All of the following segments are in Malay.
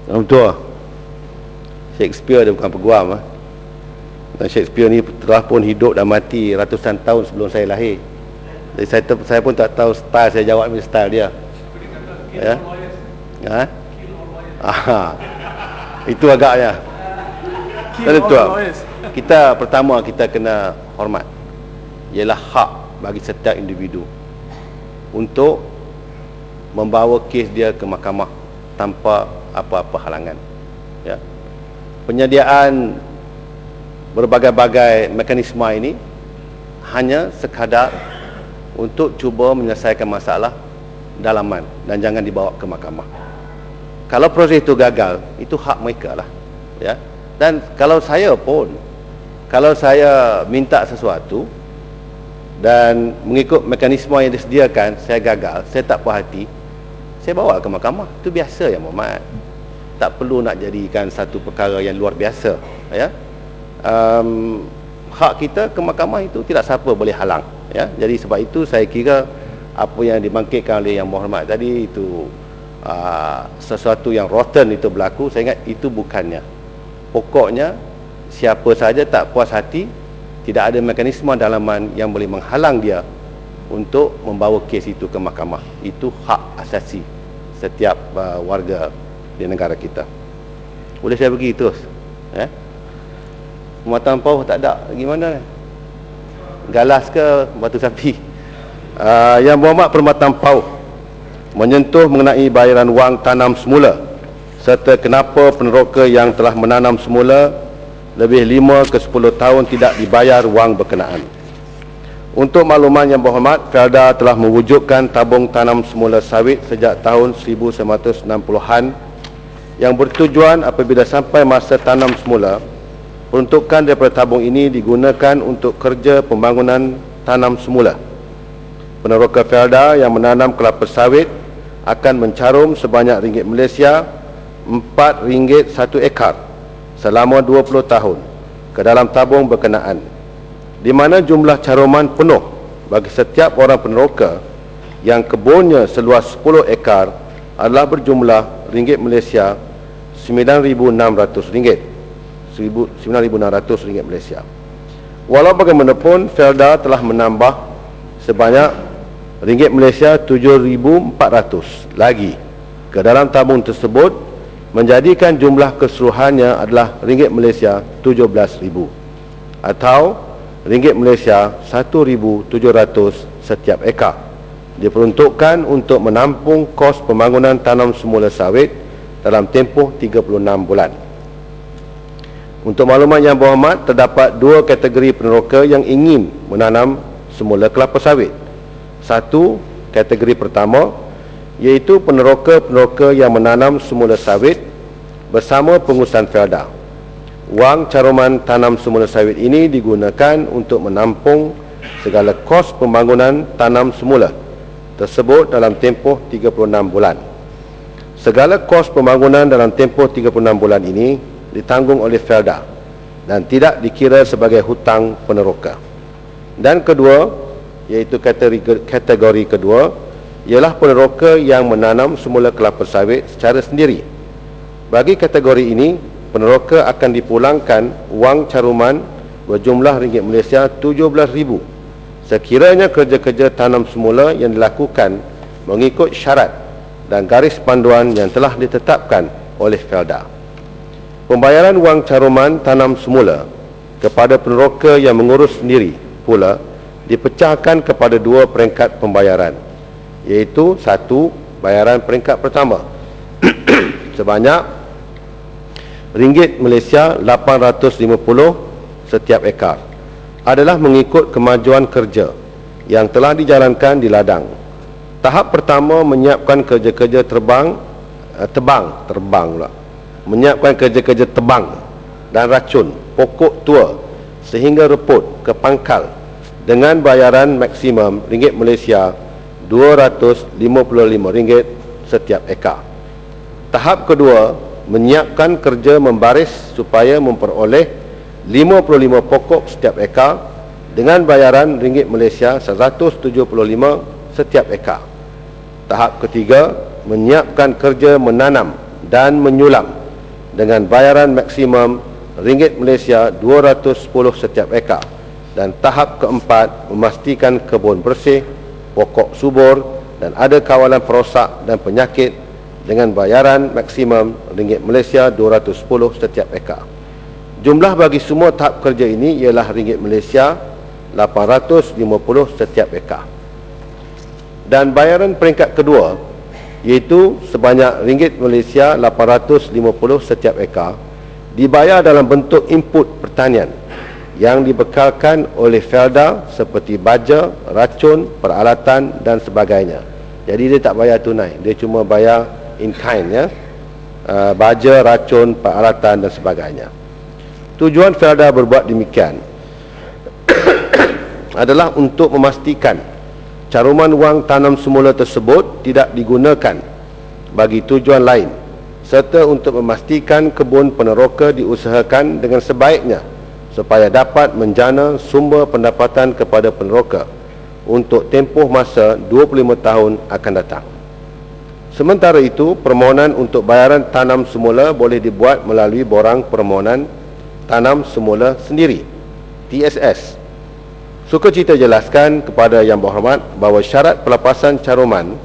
Betul. Shakespeare dia bukan peguam. Dan Shakespeare ni telah pun hidup dan mati ratusan tahun sebelum saya lahir. Jadi saya pun tak tahu style saya jawab ni style dia. Ya. Ha? Itu agaknya. Dan betul. Kita pertama kita kena hormat. Ialah hak bagi setiap individu untuk membawa kes dia ke mahkamah tanpa apa-apa halangan. Ya. Penyediaan berbagai-bagai mekanisme ini hanya sekadar untuk cuba menyelesaikan masalah dalaman dan jangan dibawa ke mahkamah. Kalau proses itu gagal, itu hak mereka lah. Ya. Dan kalau saya minta sesuatu dan mengikut mekanisme yang disediakan, saya gagal, saya tak puas hati, saya bawa ke mahkamah. Itu biasa ya Muhammad. Tak perlu nak jadikan satu perkara yang luar biasa. Ya. Hak kita ke mahkamah itu tidak siapa boleh halang. Ya. Jadi sebab itu saya kira apa yang dibangkitkan oleh Yang Berhormat tadi itu sesuatu yang rotten itu berlaku. Saya ingat itu bukannya. Pokoknya siapa saja tak puas hati, tidak ada mekanisme dalaman yang boleh menghalang dia untuk membawa kes itu ke mahkamah. Itu hak asasi setiap warga di negara kita. Boleh saya pergi terus? Pematang pauh tak ada. Gimana? Galas ke batu sapi? Yang Berhormat Permatang Pauh menyentuh mengenai bayaran wang tanam semula serta kenapa peneroka yang telah menanam semula lebih 5 ke 10 tahun tidak dibayar wang berkenaan. Untuk makluman Yang Berhormat, Felda telah mewujudkan tabung tanam semula sawit sejak tahun 1960-an yang bertujuan apabila sampai masa tanam semula, peruntukan daripada tabung ini digunakan untuk kerja pembangunan tanam semula. Peneroka Felda yang menanam kelapa sawit akan mencarum sebanyak ringgit Malaysia RM4 1 ekar selama 20 tahun ke dalam tabung berkenaan, di mana jumlah caruman penuh bagi setiap orang peneroka yang kebunnya seluas 10 ekar adalah berjumlah ringgit Malaysia RM9,600, RM9,600 Malaysia. Walau bagaimanapun, Felda telah menambah sebanyak ringgit Malaysia 7,400 lagi ke dalam tabung tersebut, menjadikan jumlah keseluruhannya adalah ringgit Malaysia 17,000 atau ringgit Malaysia 1,700 setiap ekar, diperuntukkan untuk menampung kos pembangunan tanam semula sawit dalam tempoh 36 bulan. Untuk makluman Yang Berhormat, terdapat dua kategori peneroka yang ingin menanam semula kelapa sawit. Satu, kategori pertama, iaitu peneroka-peneroka yang menanam semula sawit bersama pengurusan Felda. Wang caruman tanam semula sawit ini digunakan untuk menampung segala kos pembangunan tanam semula tersebut dalam tempoh 36 bulan. Segala kos pembangunan dalam tempoh 36 bulan ini ditanggung oleh Felda dan tidak dikira sebagai hutang peneroka. Dan kedua, iaitu kategori kedua, ialah peneroka yang menanam semula kelapa sawit secara sendiri. Bagi kategori ini, peneroka akan dipulangkan wang caruman berjumlah ringgit Malaysia 17,000 sekiranya kerja-kerja tanam semula yang dilakukan mengikut syarat dan garis panduan yang telah ditetapkan oleh Felda. Pembayaran wang caruman tanam semula kepada peneroka yang mengurus sendiri pula dipecahkan kepada dua peringkat pembayaran, iaitu satu, bayaran peringkat pertama sebanyak ringgit Malaysia 850 setiap ekar adalah mengikut kemajuan kerja yang telah dijalankan di ladang. Tahap pertama menyiapkan kerja-kerja menyiapkan kerja-kerja tebang dan racun pokok tua sehingga reput ke pangkal dengan bayaran maksimum ringgit Malaysia RM255 setiap ekar. Tahap kedua menyiapkan kerja membaris supaya memperoleh 55 pokok setiap ekar dengan bayaran ringgit Malaysia 175 setiap ekar. Tahap ketiga menyiapkan kerja menanam dan menyulam dengan bayaran maksimum ringgit Malaysia 210 setiap ekar. Dan tahap keempat, memastikan kebun bersih, pokok subur dan ada kawalan perosak dan penyakit dengan bayaran maksimum ringgit Malaysia 210 setiap ekar. Jumlah bagi semua tahap kerja ini ialah ringgit Malaysia 850 setiap ekar. Dan bayaran peringkat kedua iaitu sebanyak ringgit Malaysia 850 setiap ekar dibayar dalam bentuk input pertanian yang dibekalkan oleh Felda seperti baja, racun, peralatan dan sebagainya. Jadi dia tak bayar tunai, dia cuma bayar in kind, ya. Baja, racun, peralatan dan sebagainya. Tujuan Felda berbuat demikian adalah untuk memastikan caruman wang tanam semula tersebut tidak digunakan bagi tujuan lain, serta untuk memastikan kebun peneroka diusahakan dengan sebaiknya supaya dapat menjana sumber pendapatan kepada peneroka untuk tempoh masa 25 tahun akan datang. Sementara itu, permohonan untuk bayaran tanam semula boleh dibuat melalui borang permohonan tanam semula sendiri, TSS. Sukacita jelaskan kepada Yang Berhormat bahawa syarat pelepasan caruman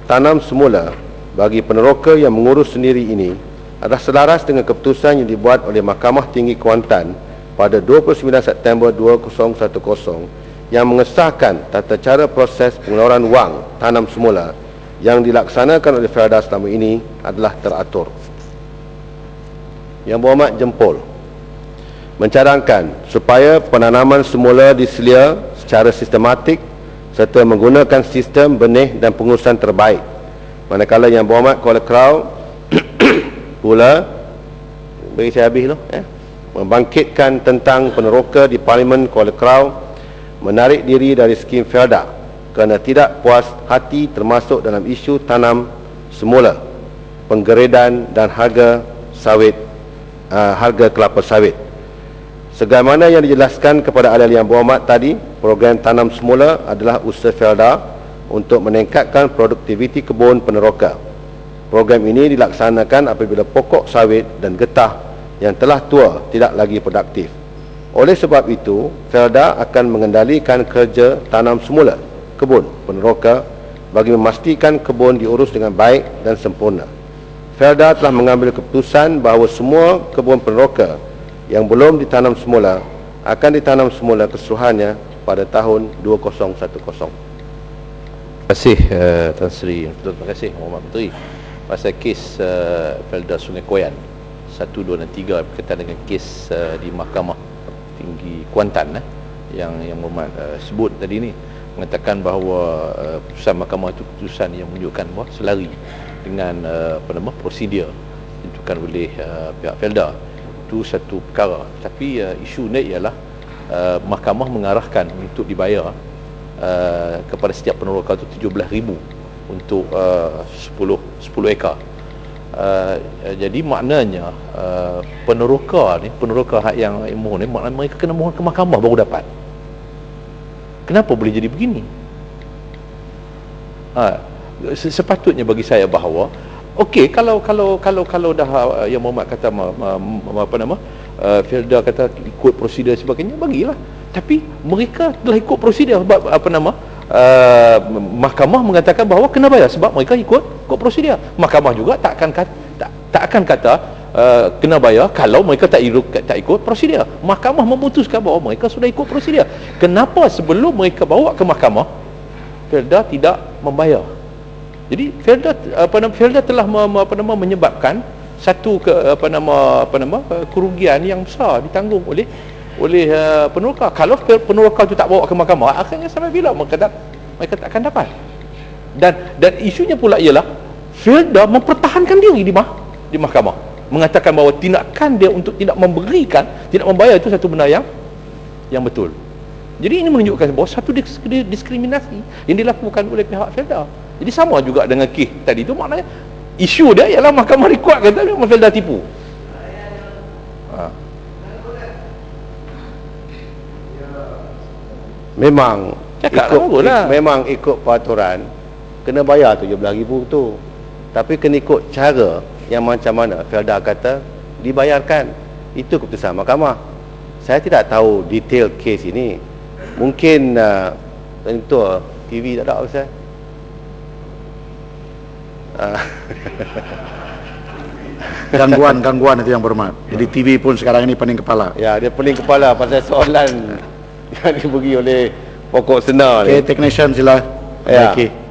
tanam semula bagi peneroka yang mengurus sendiri ini adalah selaras dengan keputusan yang dibuat oleh Mahkamah Tinggi Kuantan pada 29 September 2010 yang mengesahkan tata cara proses pengeluaran wang tanam semula yang dilaksanakan oleh Felda selama ini adalah teratur. Yang Berhormat jempol mencadangkan supaya penanaman semula diselia secara sistematik serta menggunakan sistem benih dan pengurusan terbaik. Manakala Yang Berhormat Kuala Krau pula bagi saya habis membangkitkan tentang peneroka di Parlimen Kuala Krau menarik diri dari skim Felda kerana tidak puas hati termasuk dalam isu tanam semula, penggeredan dan harga kelapa sawit. Sebagaimana yang dijelaskan kepada ahli Yang Berhormat tadi, program tanam semula adalah usaha Felda untuk meningkatkan produktiviti kebun peneroka. Program ini dilaksanakan apabila pokok sawit dan getah yang telah tua tidak lagi produktif. Oleh sebab itu, Felda akan mengendalikan kerja tanam semula kebun peneroka bagi memastikan kebun diurus dengan baik dan sempurna. Felda telah mengambil keputusan bahawa semua kebun peneroka yang belum ditanam semula akan ditanam semula keseluruhannya pada tahun 2010. Terima kasih Tan Sri. Terima kasih Muhammad Menteri pasal kes Felda Sungai Koyan 1, 2 dan 3 berkaitan dengan kes di Mahkamah Tinggi Kuantan yang Muhammad sebut tadi ni, mengatakan bahawa putusan mahkamah itu putusan yang menunjukkan bahawa selari dengan prosedur ditentukan oleh pihak Felda. Itu satu perkara. Tapi isu ni ialah mahkamah mengarahkan untuk dibayar kepada setiap peneroka itu 17,000 untuk 10 ekar. Jadi maknanya peneroka hak yang mohon ni, maknanya mereka kena mohon ke mahkamah baru dapat. Kenapa boleh jadi begini? Sepatutnya bagi saya bahawa okey, kalau dah yang Muhammad kata Felda kata ikut prosedur sebagainya, bagilah. Tapi mereka telah ikut prosedur sebab mahkamah mengatakan bahawa kena bayar sebab mereka ikut prosedur. Mahkamah juga tak akan kata kena bayar kalau mereka tak ikut prosedur. Mahkamah memutuskan bahawa mereka sudah ikut prosedur. Kenapa sebelum mereka bawa ke mahkamah Felda tidak membayar? Jadi Felda telah menyebabkan satu kerugian yang besar ditanggung oleh peneroka. Kalau peneroka itu tak bawa ke mahkamah, akhirnya sampai bila mereka tak akan dapat. Dan isunya pula ialah Felda mempertahankan diri di mahkamah, mengatakan bahawa tindakan dia untuk tidak membayar itu satu benda yang betul. Jadi ini menunjukkan bahawa satu diskriminasi yang dilakukan oleh pihak Felda. Jadi sama juga dengan kes tadi tu, maknanya isu dia ialah mahkamah rekod kata memang Felda tipu. Memang ikut peraturan kena bayar 17,000 tu. Tapi kena ikut cara yang macam mana Felda kata dibayarkan. Itu keputusan mahkamah. Saya tidak tahu detail kes ini. Mungkin tentu TV tak ada Ustaz. Gangguan itu yang berhormat. Jadi TV pun sekarang ini pening kepala. Ya, dia pening kepala pasal soalan yang diberi oleh pokok senar Okay, ni. technician sila. Ya. Baiki.